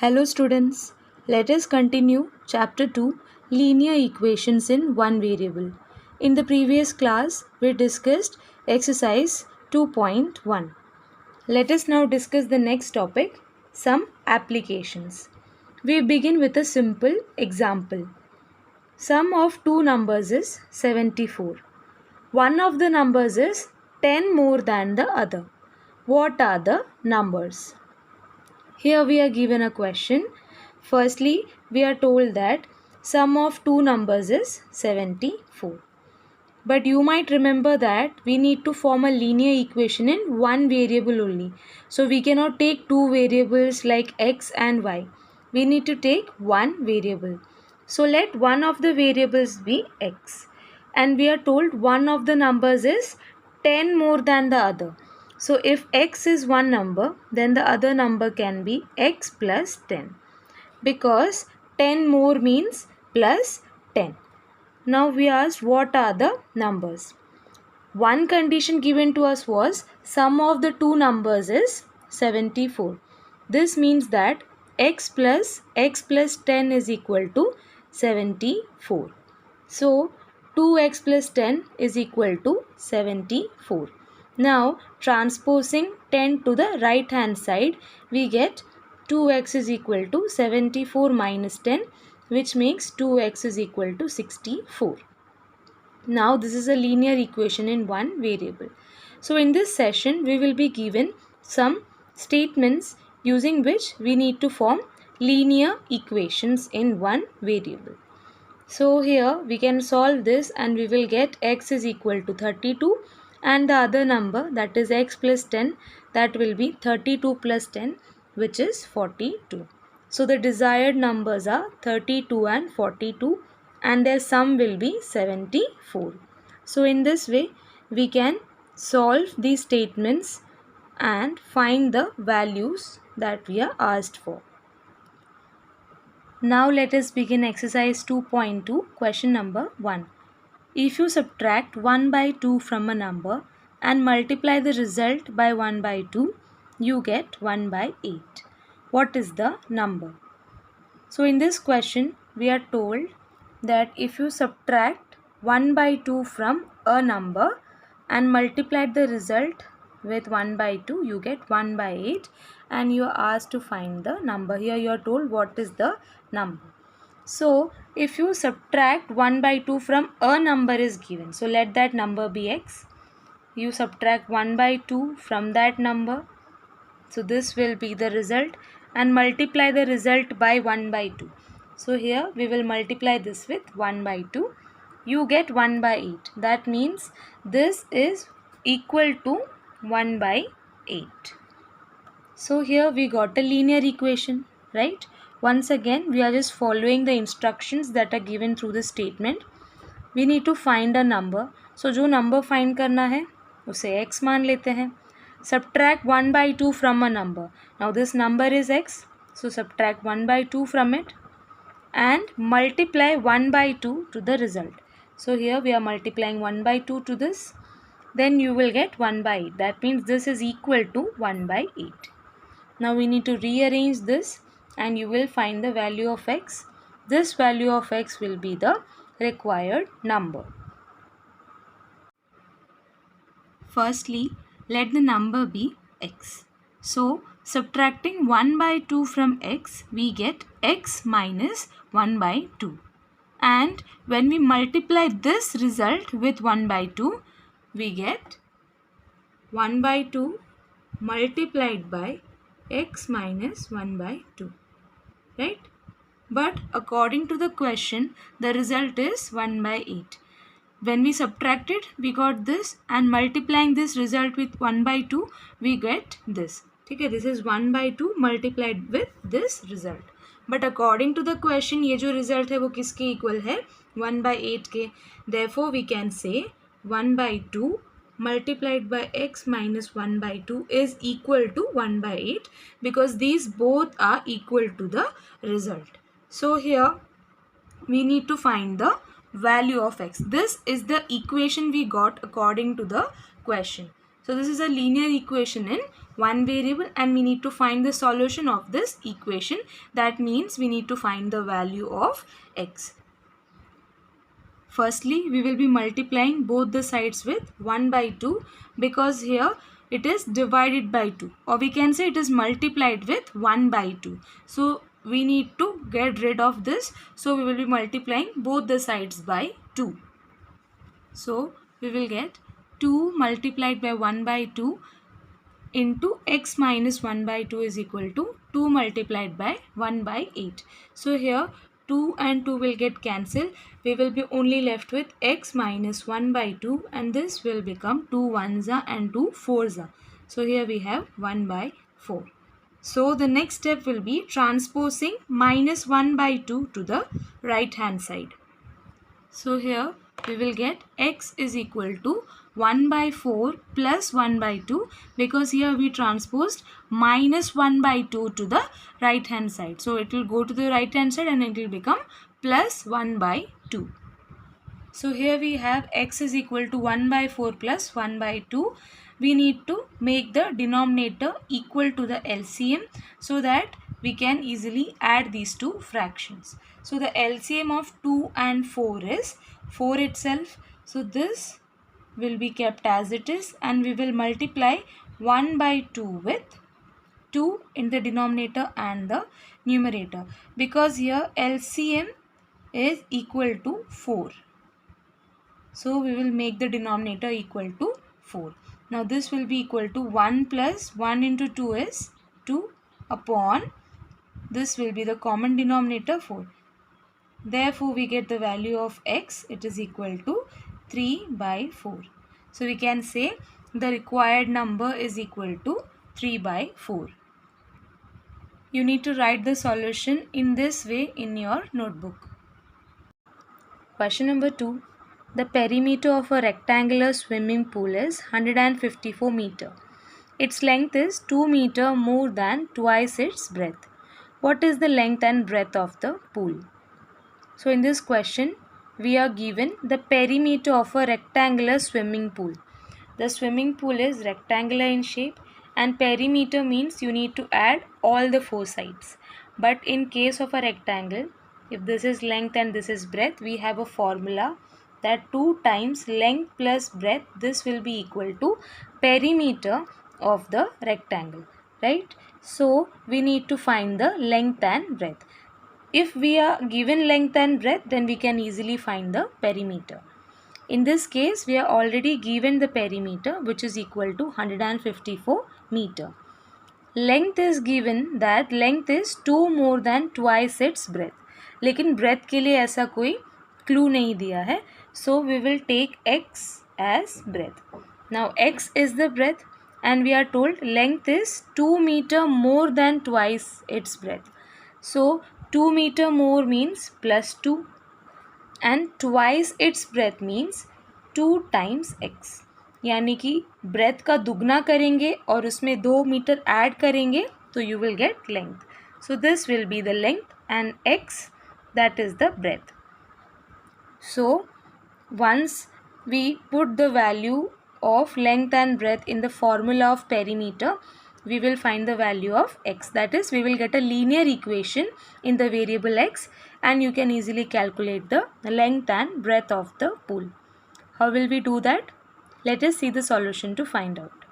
Hello students, let us continue chapter 2 linear equations in one variable. In the previous class we discussed exercise 2.1. Let us now discuss the next topic, some applications. We begin with a simple example. Sum of two numbers is 74. One of the numbers is 10 more than the other. What are the numbers? Here we are given a question. Firstly, we are told that sum of two numbers is 74. But you might remember that we need to form a linear equation in one variable only. So we cannot take two variables like x and y. We need to take one variable. So let one of the variables be x. And we are told one of the numbers is 10 more than the other. So if x is one number, then the other number can be x plus 10. Because 10 more means plus 10. Now we asked what are the numbers. One condition given to us was sum of the two numbers is 74. This means that x plus 10 is equal to 74. So 2x plus 10 is equal to 74. Now transposing 10 to the right hand side, we get 2x is equal to 74 minus 10, which makes 2x is equal to 64. Now this is a linear equation in one variable. So in this session we will be given some statements using which we need to form linear equations in one variable. So here we can solve this and we will get x is equal to 32 and the other number, that is x plus 10, that will be 32 plus 10, which is 42. So the desired numbers are 32 and 42 and their sum will be 74. So in this way we can solve these statements and find the values that we are asked for. Now let us begin exercise 2.2, question number 1. If you subtract 1 by 2 from a number and multiply the result by 1 by 2, you get 1 by 8. What is the number? So in this question, we are told that if you subtract 1 by 2 from a number and multiply the result with 1 by 2, you get 1 by 8 and you are asked to find the number. Here you are told what is the number. So if you subtract 1 by 2 from a number is given. So let that number be x. You subtract 1 by 2 from that number. So this will be the result and multiply the result by 1 by 2. So here we will multiply this with 1 by 2. You get 1 by 8. That means this is equal to 1 by 8. So here we got a linear equation, right? Once again we are just following the instructions that are given through the statement. We need to find a number. So जो number find करना है उसे x मान लेते हैं. Subtract 1 by 2 from a number. Now this number is x. So subtract 1 by 2 from it and multiply 1 by 2 to the result. So here we are multiplying 1 by 2 to this. Then you will get 1 by 8. That means this is equal to 1 by 8. Now we need to rearrange this and you will find the value of x. This value of x will be the required number. Firstly, let the number be x. So subtracting 1 by 2 from x, we get x minus 1 by 2. And when we multiply this result with 1 by 2, we get 1 by 2 multiplied by x minus 1 by 2. Right? But according to the question, the result is 1 by 8. When we subtracted, we got this and multiplying this result with 1 by 2, we get this. Okay, this is 1 by 2 multiplied with this result. But according to the question, ये जो result है वो किसके equal है? 1 by 8 के. Therefore, we can say 1 by 2 multiplied by x minus 1 by 2 is equal to 1 by 8 because these both are equal to the result. So here we need to find the value of x. This is the equation we got according to the question. So this is a linear equation in one variable and we need to find the solution of this equation. That means we need to find the value of x. Firstly, we will be multiplying both the sides with 1 by 2 because here it is divided by 2, or we can say it is multiplied with 1 by 2. So we need to get rid of this. So we will be multiplying both the sides by 2. So we will get 2 multiplied by 1 by 2 into x minus 1 by 2 is equal to 2 multiplied by 1 by 8. So here 2 and 2 will get cancelled. We will be only left with x minus 1 by 2 and this will become 2 ones and 2 fours. So here we have 1 by 4. So the next step will be transposing minus 1 by 2 to the right hand side. So here we will get x is equal to 1 by 4 plus 1 by 2 because here we transposed minus 1 by 2 to the right hand side. So it will go to the right hand side and it will become plus 1 by 2. So here we have x is equal to 1 by 4 plus 1 by 2. We need to make the denominator equal to the LCM so that we can easily add these two fractions. So the LCM of 2 and 4 is 4 itself. So this will be kept as it is and we will multiply 1 by 2 with 2 in the denominator and the numerator because here LCM is equal to 4. So we will make the denominator equal to 4. Now this will be equal to 1 plus 1 into 2 is 2 upon this will be the common denominator 4. Therefore we get the value of x, it is equal to 3 by 4. So we can say the required number is equal to 3 by 4. You need to write the solution in this way in your notebook. Question number 2. The perimeter of a rectangular swimming pool is 154 meter. Its length is 2 meter more than twice its breadth. What is the length and breadth of the pool? So in this question, we are given the perimeter of a rectangular swimming pool. The swimming pool is rectangular in shape and perimeter means you need to add all the four sides. But in case of a rectangle, if this is length and this is breadth, we have a formula that 2 times length plus breadth, this will be equal to perimeter of the rectangle, right? So we need to find the length and breadth. If we are given length and breadth, then we can easily find the perimeter. In this case, we are already given the perimeter which is equal to 154 meter. Length is given that length is 2 more than twice its breadth. लेकिन breadth के लिए ऐसा कोई clue नहीं दिया है. So we will take x as breadth. Now x is the breadth and we are told length is 2 meter more than twice its breadth. So 2 meter more means plus 2 and twice its breadth means 2 times x. यानी कि breadth का दुगना करेंगे और उसमें 2 metre add करेंगे तो you will get length. So this will be the length and x, that is the breadth. So once we put the value of length and breadth in the formula of perimeter, we will find the value of x. That is, we will get a linear equation in the variable x and you can easily calculate the length and breadth of the pool. How will we do that? Let us see the solution to find out.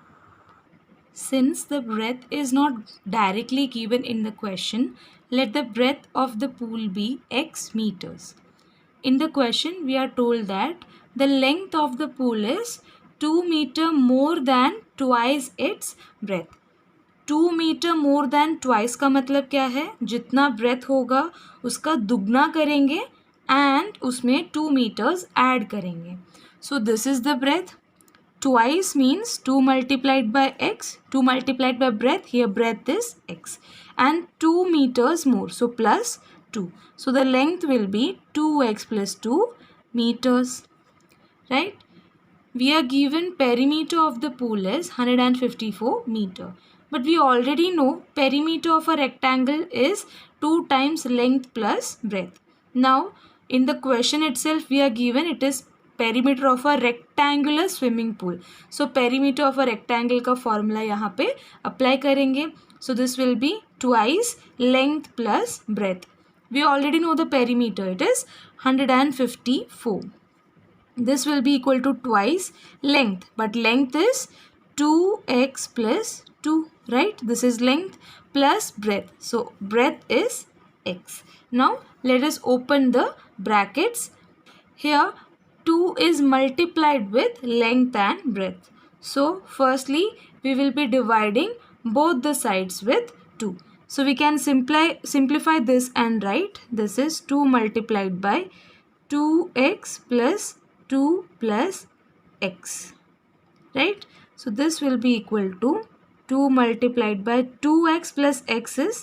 Since the breadth is not directly given in the question, let the breadth of the pool be x meters. In the question, we are told that the length of the pool is 2 meter more than twice its breadth. 2 metre more than twice का मतलब क्या है? जितना breath होगा उसका दुगना करेंगे and उसमें 2 मीटर्स ऐड करेंगे. So this is the breadth. Twice means 2 multiplied by x, 2 multiplied by breadth, here breadth is x, and 2 meters more, so plus 2. So the length will be 2x plus 2 meters, right? We are given perimeter of the pool is 154 meter. But we already know perimeter of a rectangle is 2 times length plus breadth. Now in the question itself we are given it is perimeter of a rectangular swimming pool. So perimeter of a rectangle का formula यहाँ पे apply करेंगे. So this will be twice length plus breadth. We already know the perimeter, it is 154. This will be equal to twice length, but length is 2x plus 2, right? This is length plus breadth, so breadth is x. Now let us open the brackets. Here 2 is multiplied with length and breadth, so firstly we will be dividing both the sides with 2. So we can simplify this and write this is 2 multiplied by 2x plus 2 plus x, right? So this will be equal to 2 multiplied by 2x plus x is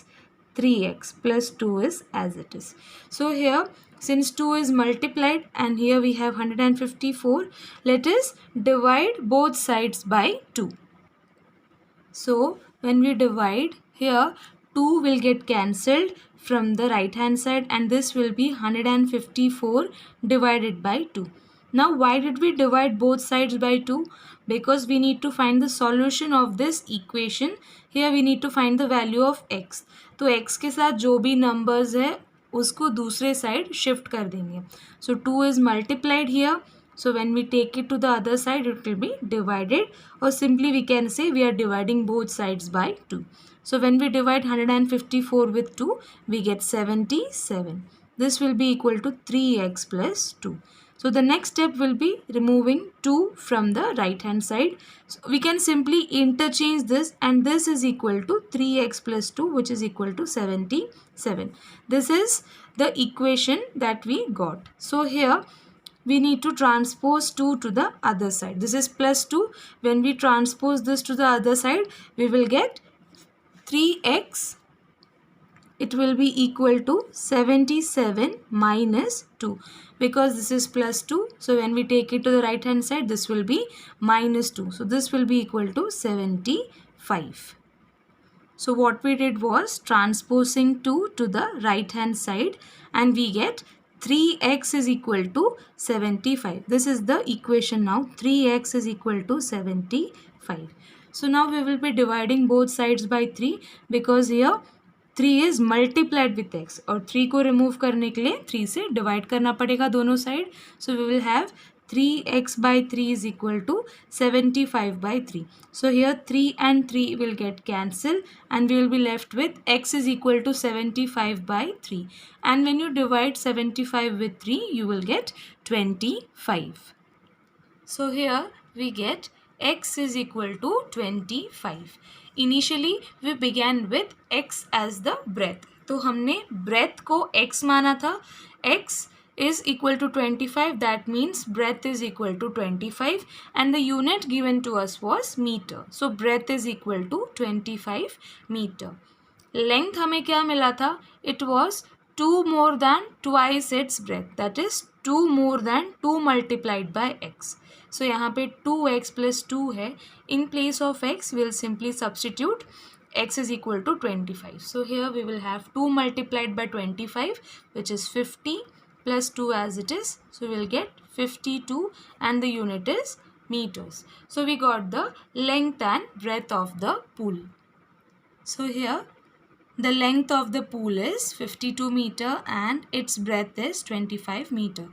3x plus 2 is as it is. So here since 2 is multiplied and here we have 154, let us divide both sides by 2. So when we divide here, 2 will get cancelled from the right hand side and this will be 154 divided by 2. Now why did we divide both sides by 2? Because we need to find the solution of this equation. Here we need to find the value of x. तो x के साथ जो भी numbers है उसको दूसरे side shift कर देंगे. So 2 is multiplied here. So when we take it to the other side, it will be divided, or simply we can say we are dividing both sides by 2. So when we divide 154 with 2, we get 77. This will be equal to 3x plus 2. So the next step will be removing 2 from the right hand side. So we can simply interchange this and this is equal to 3x plus 2, which is equal to 77. This is the equation that we got. So here we need to transpose 2 to the other side. This is plus 2. When we transpose this to the other side, we will get 3x. It will be equal to 77 minus 2 because this is plus 2. So when we take it to the right hand side, this will be minus 2. So this will be equal to 75. So what we did was transposing 2 to the right hand side and we get 3x is equal to 75. This is the equation now. 3x is equal to 75. So now we will be dividing both sides by 3 because here 3 is multiplied with x और 3 को remove करने के लिए 3 से divide करना पड़ेगा दोनों side. So we will have 3x by 3 is equal to 75 by 3. So here 3 and 3 will get cancelled and we will be left with x is equal to 75 by 3. And when you divide 75 with 3, you will get 25. So here we get x is equal to 25. Initially we began with x as the breadth. तो हमने breadth को x माना था. x is equal to 25, that means breadth is equal to 25 and the unit given to us was meter. So breadth is equal to 25 meter. Length हमें क्या मिला था? It was 2 more than twice its breadth, that is 2 more than 2 multiplied by x. So यहाँ पे 2x plus 2 है. In place of x, we will simply substitute x is equal to 25. So here we will have 2 multiplied by 25, which is 50 plus 2 as it is. So we will get 52 and the unit is meters. So we got the length and breadth of the pool. So here the length of the pool is 52 meter and its breadth is 25 meter.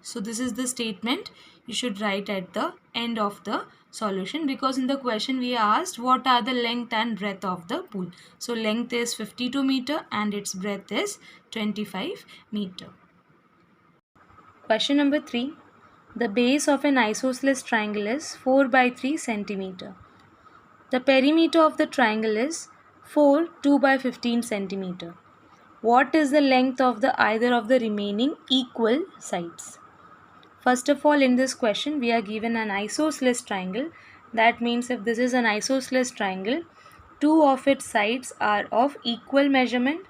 So this is the statement you should write at the end of the solution, because in the question we asked what are the length and breadth of the pool. So length is 52 meter and its breadth is 25 meter. Question number 3. The base of an isosceles triangle is 4 by 3 centimeter. The perimeter of the triangle is 4 2 by 15 centimeter. What is the length of the either of the remaining equal sides? First of all, in this question we are given an isosceles triangle. That means if this is an isosceles triangle, two of its sides are of equal measurement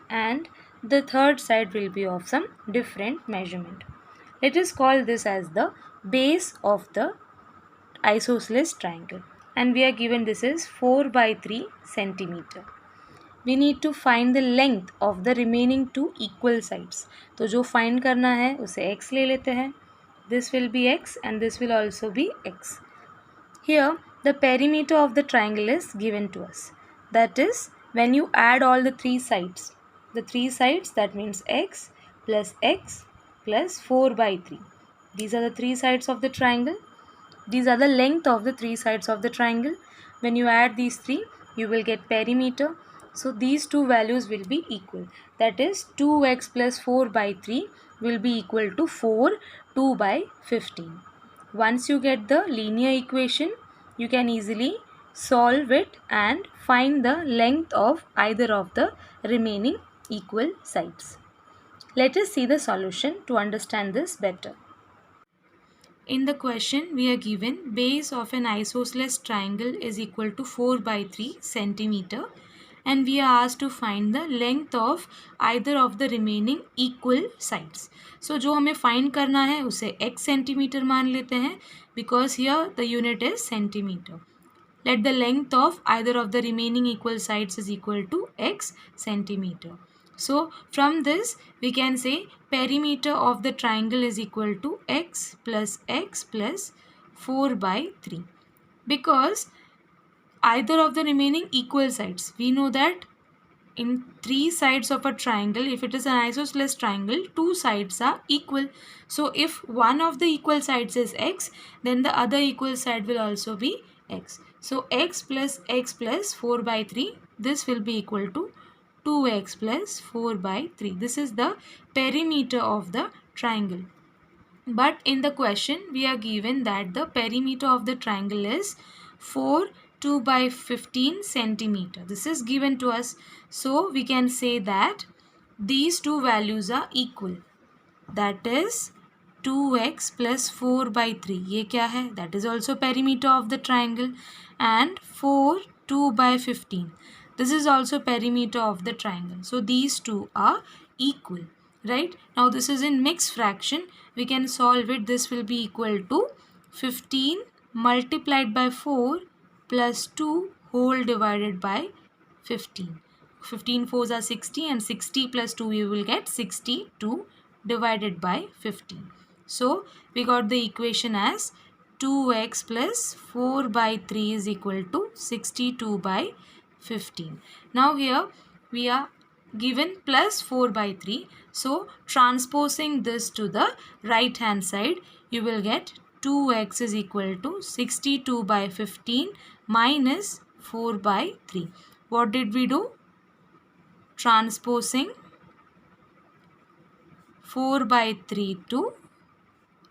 and the third side will be of some different measurement. Let us call this as the base of the isosceles triangle and we are given this is 4 by 3 centimeter. We need to find the length of the remaining two equal sides. तो जो find करना है उसे x ले लेते हैं This will be x and this will also be x. Here the perimeter of the triangle is given to us. That is, when you add all the three sides, that means x plus 4 by 3. These are the three sides of the triangle. These are the length of the three sides of the triangle. When you add these three, you will get perimeter. So these two values will be equal. That is 2x plus 4 by 3 will be equal to 2 by 15. Once you get the linear equation, you can easily solve it and find the length of either of the remaining equal sides. Let us see the solution to understand this better. In the question, we are given base of an isosceles triangle is equal to 4 by 3 centimeter, and we are asked to find the length of either of the remaining equal sides. So जो हमें find करना है उसे x centimeter मान लेते हैं, because here the unit is centimeter. Let the length of either of the remaining equal sides is equal to x centimeter. So from this we can say perimeter of the triangle is equal to x plus 4 by 3, because either of the remaining equal sides, we know that in three sides of a triangle, if it is an isosceles triangle, two sides are equal. So if one of the equal sides is x, then the other equal side will also be x. So x plus 4 by 3, this will be equal to 2x plus 4 by 3. This is the perimeter of the triangle. But in the question, we are given that the perimeter of the triangle is 2 by 15 centimeter. This is given to us. So we can say that these two values are equal. That is 2x plus 4 by 3. ये क्या है? That is also perimeter of the triangle. And 2 by 15. This is also perimeter of the triangle. So these two are equal. Right? Now this is in mixed fraction. We can solve it. This will be equal to 15 multiplied by 4 plus 2 whole divided by 15. 15 fours are 60 and 60 plus 2 you will get 62 divided by 15. So we got the equation as 2x plus 4 by 3 is equal to 62 by 15. Now here we are given plus 4 by 3. So transposing this to the right hand side, you will get 2x is equal to 62 by 15 minus 4 by 3. What did we do? Transposing 4 by 3 to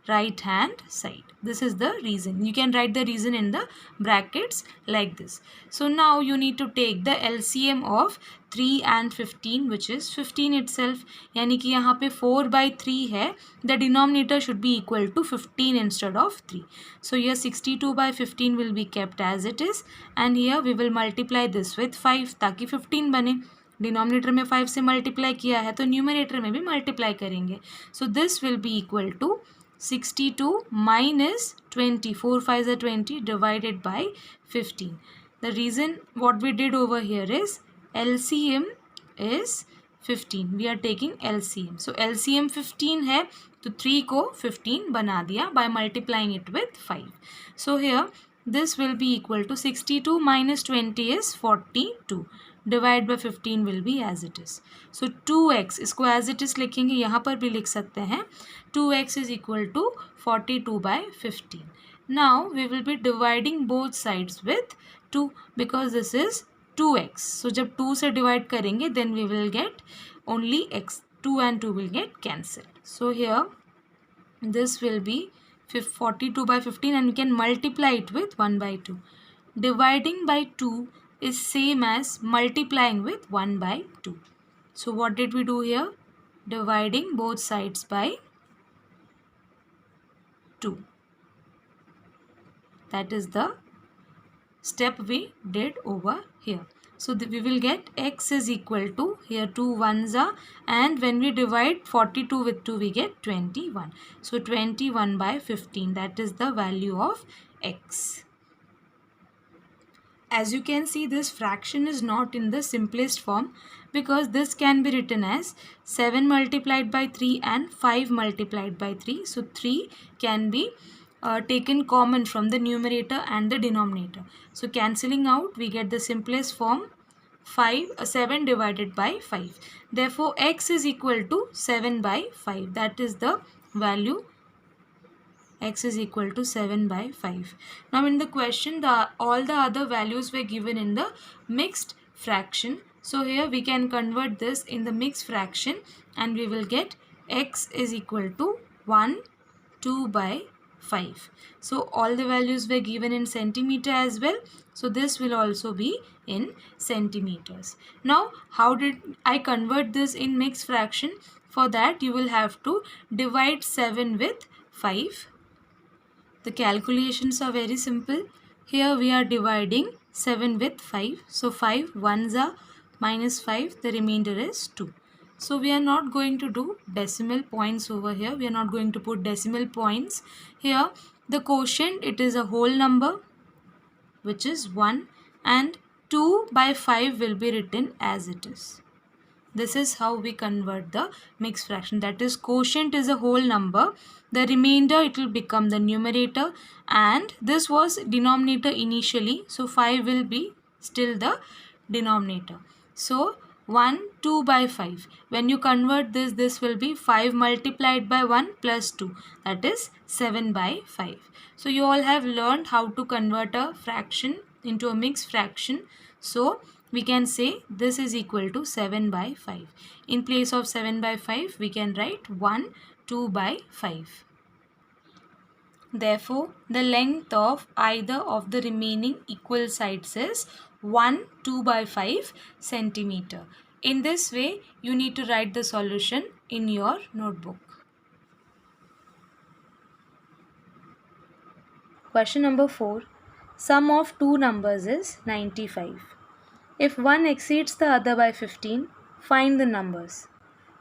right hand side. This is the reason. You can write the reason in the brackets like this. So now you need to take the LCM of 3 and 15, which is 15 itself. यानी कि यहाँ पे 4 by 3 है. The denominator should be equal to 15 instead of 3. So here 62 by 15 will be kept as it is, and here we will multiply this with 5 ताकि 15 बने. Denominator में 5 से multiply किया है तो न्यूमरेटर में भी मल्टीप्लाई करेंगे. So this will be equal to 62 minus 20. 4 5s are 20 divided by 15. The reason what we did over here is LCM is 15. We are taking LCM. So LCM 15 है तो 3 को 15 बना दिया by multiplying it with 5. So here this will be equal to 62 minus 20 is 42. Divide by 15 will be as it is. So 2x, इसको as it is लिखेंगे, यहाँ पर भी लिख सकते हैं. 2x is equal to 42 by 15. Now we will be dividing both sides with 2 because this is 2x. So जब 2 से divide करेंगे then we will get only x. 2 and 2 will get cancelled. So here this will be 42 by 15 and we can multiply it with 1 by 2. Dividing by 2 is same as multiplying with 1 by 2. So what did we do here? Dividing both sides by 2. That is the step we did over here. So we will get x is equal to, here 2 ones are, and when we divide 42 with 2 we get 21. So 21 by 15, that is the value of x. As you can see, this fraction is not in the simplest form because this can be written as 7 multiplied by 3 and 5 multiplied by 3. So 3 can be taken common from the numerator and the denominator. So cancelling out, we get the simplest form 7 divided by 5. Therefore, x is equal to 7 by 5. That is the value. X is equal to 7 by 5. Now in the question, all the other values were given in the mixed fraction. So here we can convert this in the mixed fraction and we will get x is equal to 1, 2 by 5. So all the values were given in centimeter as well. So this will also be in centimeters. Now how did I convert this in mixed fraction? For that you will have to divide 7 with 5. The calculations are very simple. Here we are dividing 7 with 5. So 5 ones are minus 5. The remainder is 2. So we are not going to do decimal points over here. We are not going to put decimal points. Here the quotient, it is a whole number which is 1 and 2 by 5 will be written as it is. This is how we convert the mixed fraction. That is, quotient is a whole number. The remainder, it will become the numerator. And this was denominator initially. So 5 will be still the denominator. So 1, 2 by 5. When you convert this, this will be 5 multiplied by 1 plus 2. That is 7 by 5. So you all have learned how to convert a fraction into a mixed fraction. So we can say this is equal to 7 by 5. In place of 7 by 5, we can write 1, 2 by 5. Therefore, the length of either of the remaining equal sides is 1, 2 by 5 centimeter. In this way, you need to write the solution in your notebook. Question number 4. Sum of two numbers is 95. If one exceeds the other by 15, find the numbers.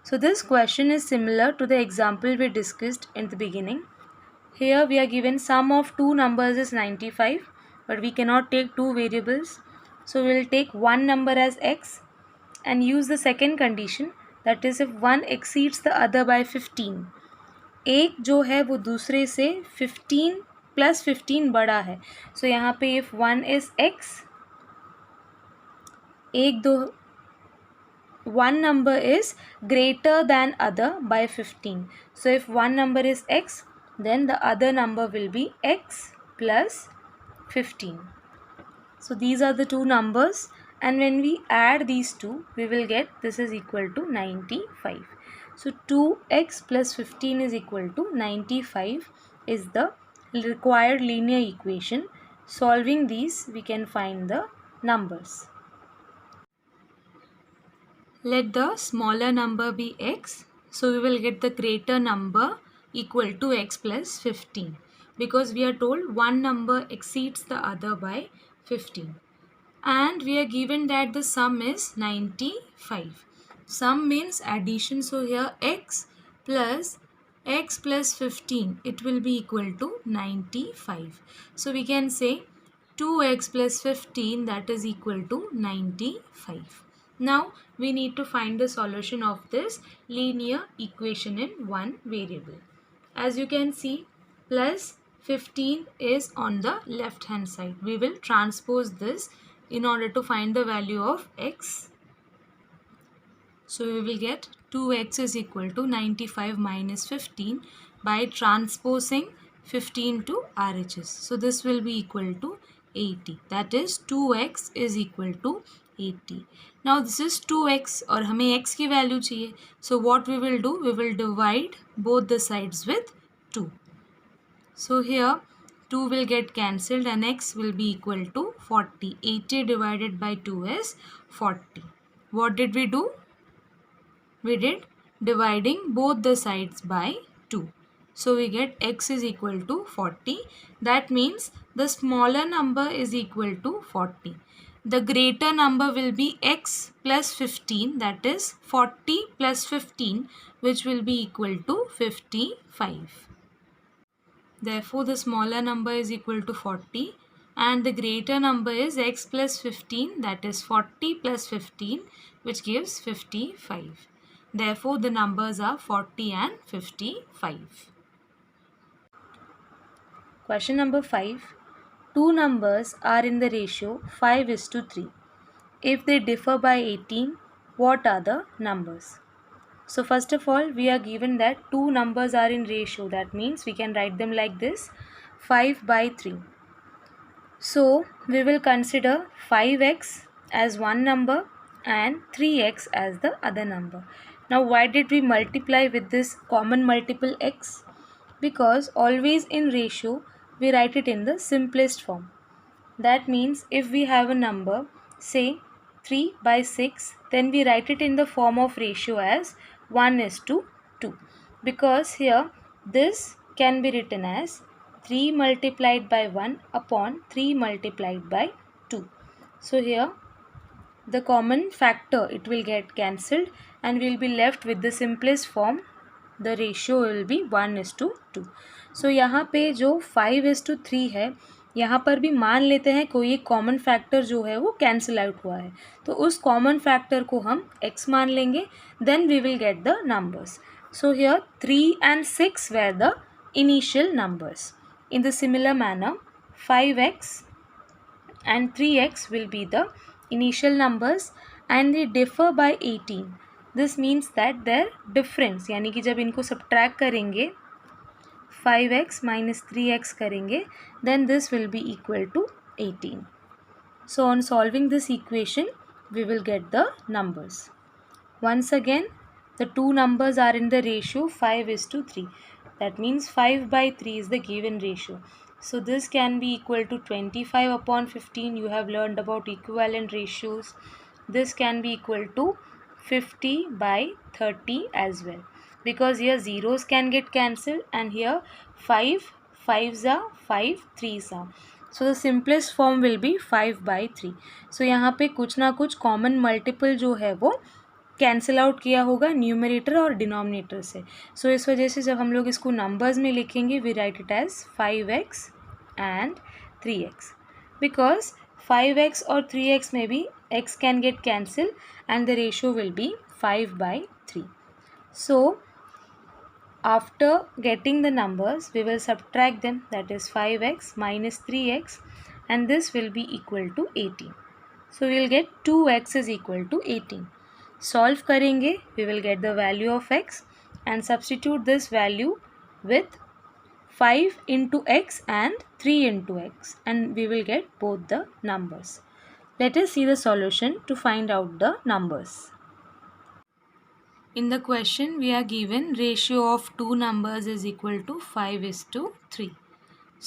So this question is similar to the example we discussed in the beginning. Here we are given sum of two numbers is 95, but we cannot take two variables. So we will take one number as x and use the second condition, that is if one exceeds the other by 15. एक जो है वो दूसरे से 15 plus 15 बड़ा है. So यहाँ पे if one is x, one number is greater than other by 15. So if one number is x, then the other number will be x plus 15. So these are the two numbers, and when we add these two, we will get this is equal to 95. So 2x plus 15 is equal to 95 is the required linear equation. Solving these, we can find the numbers. Let the smaller number be x. So we will get the greater number equal to x plus 15. Because we are told one number exceeds the other by 15. And we are given that the sum is 95. Sum means addition. So here x plus 15, it will be equal to 95. So we can say 2x plus 15, that is equal to 95. Now we need to find the solution of this linear equation in one variable. As you can see, plus 15 is on the left hand side. We will transpose this in order to find the value of x. So we will get 2x is equal to 95 minus 15 by transposing 15 to RHS. So this will be equal to 80. That is 2x is equal to 80. Now this is 2x और हमें x की value चाहिए. So what we will do? We will divide both the sides with 2. So here 2 will get cancelled and x will be equal to 40. 80 divided by 2 is 40. What did we do? We did dividing both the sides by 2. So we get x is equal to 40. That means the smaller number is equal to 40. The greater number will be x plus 15, that is 40 plus 15, which will be equal to 55. Therefore, the smaller number is equal to 40. and the greater number is x plus 15, that is 40 plus 15, which gives 55. Therefore, the numbers are 40 and 55. Question number 5. Two numbers are in the ratio 5:3. If they differ by 18, what are the numbers? So first of all, we are given that two numbers are in ratio. That means we can write them like this, 5/3. So we will consider 5x as one number and 3x as the other number. Now why did we multiply with this common multiple x? Because always in ratio we write it in the simplest form. That means if we have a number, say 3/6, then we write it in the form of ratio as 1:2. Because here this can be written as 3 multiplied by 1 upon 3 multiplied by 2. So here the common factor, it will get cancelled and we will be left with the simplest form. The ratio will be 1:2. So यहाँ पे जो 5:3 है, यहाँ पर भी मान लेते हैं कोई एक कॉमन फैक्टर जो है वो कैंसिल आउट हुआ है, तो उस कॉमन फैक्टर को हम x मान लेंगे. Then we will get the numbers. So here 3 and 6 were the initial numbers. In the similar manner, 5x and 3x will be the initial numbers and they differ by 18. This means that their difference, यानी कि जब इनको subtract करेंगे 5x minus 3x करेंगे, then this will be equal to 18. So on solving this equation, we will get the numbers. Once again, the two numbers are in the ratio 5:3. That means 5/3 is the given ratio. So this can be equal to 25 upon 15. You have learned about equivalent ratios. This can be equal to 50/30 as well. Because here zeros can get cancelled and here 5 5s are 5 3s are. So the simplest form will be 5/3. So यहाँ पे कुछ ना कुछ common multiple जो है वो cancel out किया होगा न्यूमरेटर और डिनोमिनेटर से. सो इस वजह से जब हम लोग इसको नंबर्स में लिखेंगे, we write it as 5x and 3x. Because 5x और 3x में भी x can get cancel and the ratio will be 5/3. So after getting the numbers we will subtract them, that is 5x minus 3x and this will be equal to 18. So we will get 2x is equal to 18. Solve करेंगे, we will get the value of x and substitute this value with 5 into x and 3 into x and we will get both the numbers. Let us see the solution to find out the numbers. In the question we are given ratio of two numbers is equal to 5:3.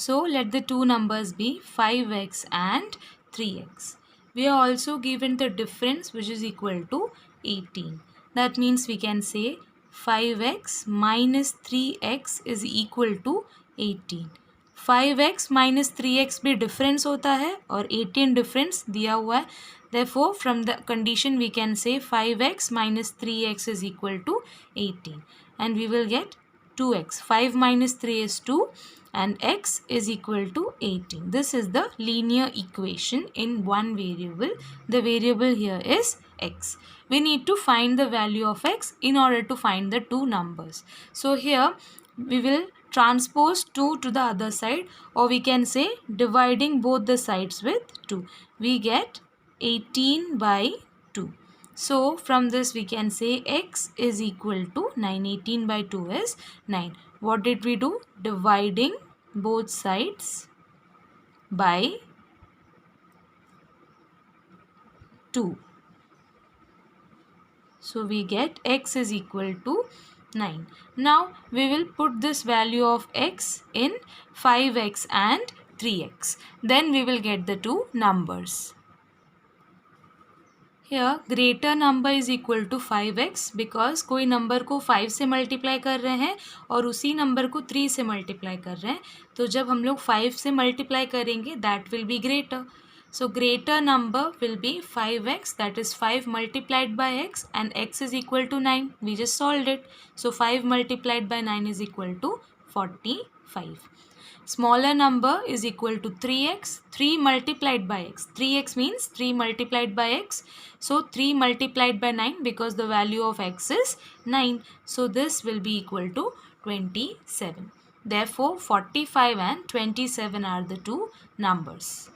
So let the two numbers be 5x and 3x. We are also given the difference which is equal to 18. That means we can say 5x minus 3x is equal to 18. 5x minus 3x भी difference होता है और 18 difference दिया हुआ है. Therefore, from the condition we can say 5x minus 3x is equal to 18 and we will get 2x. 5 minus 3 is 2 and x is equal to 18. This is the linear equation in one variable. The variable here is x. We need to find the value of x in order to find the two numbers. So here we will transpose 2 to the other side, or we can say dividing both the sides with 2. We get 18/2. So from this we can say x is equal to 9. 18/2 is 9. What did we do? Dividing both sides by 2. So we get x is equal to 9. Now we will put this value of x in 5x and 3x. Then we will get the two numbers. Here greater number is equal to 5x because कोई number को 5 से multiply कर रहे हैं और उसी number को 3 से मल्टीप्लाई कर रहे हैं. तो जब हम लोग 5 से मल्टीप्लाई करेंगे that will be greater. So greater number will be 5x, that is 5 multiplied by x and x is equal to 9. We just solved it. So 5 multiplied by 9 is equal to 45. Smaller number is equal to 3x. 3 multiplied by x. 3x means 3 multiplied by x. So 3 multiplied by 9 because the value of x is 9. So this will be equal to 27. Therefore 45 and 27 are the two numbers.